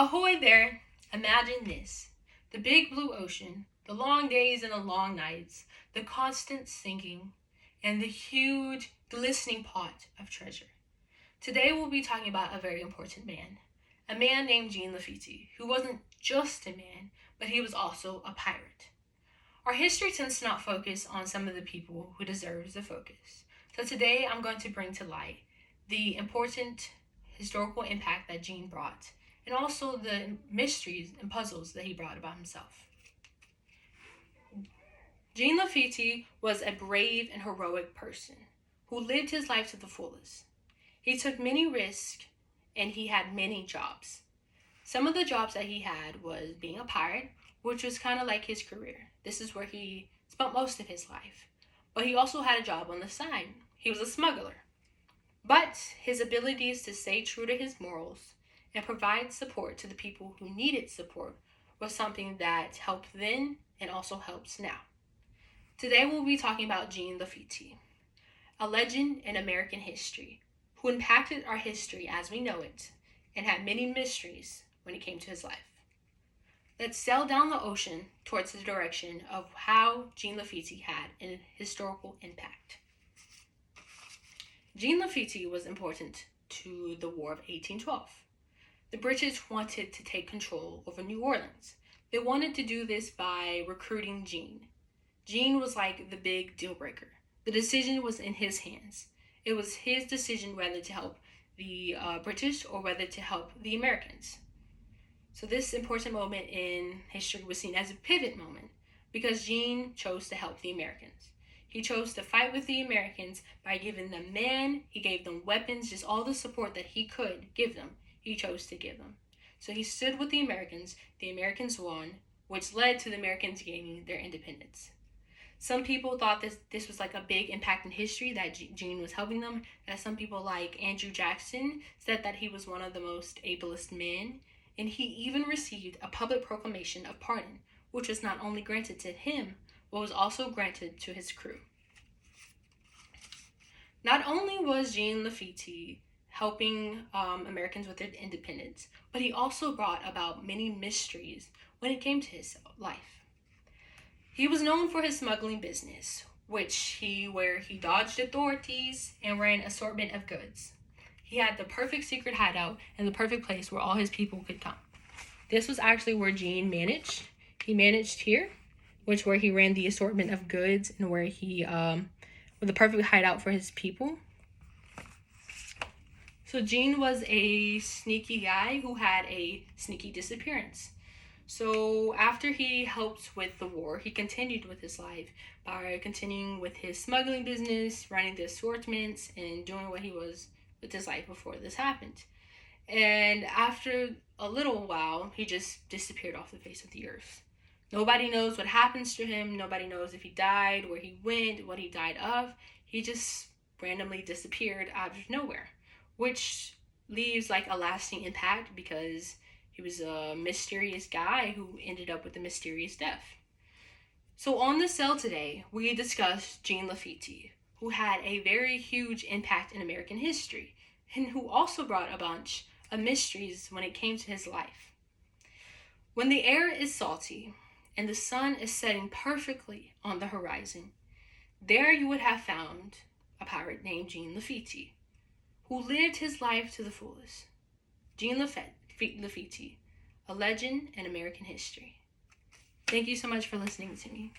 Ahoy there! Imagine this. The big blue ocean, the long days and the long nights, the constant sinking, and the huge glistening pot of treasure. Today we'll be talking about a very important man. A man named Jean Lafitte, who wasn't just a man, but he was also a pirate. Our history tends to not focus on some of the people who deserves the focus. So today I'm going to bring to light the important historical impact that Jean brought, and also the mysteries and puzzles that he brought about himself. Jean Lafitte was a brave and heroic person who lived his life to the fullest. He took many risks and he had many jobs. Some of the jobs that he had was being a pirate, which was kind of like his career. This is where he spent most of his life. But he also had a job on the side. He was a smuggler. But his abilities to stay true to his morals and provide support to the people who needed support was something that helped then and also helps now. Today we'll be talking about Jean Lafitte, a legend in American history who impacted our history as we know it and had many mysteries when it came to his life. Let's sail down the ocean towards the direction of how Jean Lafitte had an historical impact. Jean Lafitte was important to the War of 1812. The British wanted to take control over New Orleans. They wanted to do this by recruiting Jean. Jean was like the big deal breaker. The decision was in his hands. It was his decision whether to help the British or whether to help the Americans. So this important moment in history was seen as a pivot moment because Jean chose to help the Americans. He chose to fight with the Americans by giving them men, he gave them weapons, just all the support that he could give them, he chose to give them. So he stood with the Americans won, which led to the Americans gaining their independence. Some people thought this was like a big impact in history, that Jean was helping them. And some people like Andrew Jackson said that he was one of the most ablest men. And he even received a public proclamation of pardon, which was not only granted to him, but was also granted to his crew. Not only was Jean Lafitte helping Americans with their independence, but he also brought about many mysteries when it came to his life. He was known for his smuggling business, where he dodged authorities and ran an assortment of goods. He had the perfect secret hideout and the perfect place where all his people could come. This was actually where Jean managed. He managed here, where he ran the assortment of goods and where he with the perfect hideout for his people. So Jean was a sneaky guy who had a sneaky disappearance. So after he helped with the war, he continued with his life by continuing with his smuggling business, running the assortments, and doing what he was with his life before this happened. And after a little while, he just disappeared off the face of the earth. Nobody knows what happens to him. Nobody knows if he died, where he went, what he died of. He just randomly disappeared out of nowhere, which leaves like a lasting impact because he was a mysterious guy who ended up with a mysterious death. So on the cell today, we discussed Jean Lafitte, who had a very huge impact in American history and who also brought a bunch of mysteries when it came to his life. When the air is salty and the sun is setting perfectly on the horizon, there you would have found a pirate named Jean Lafitte, who lived his life to the fullest. Jean Lafitte, a legend in American history. Thank you so much for listening to me.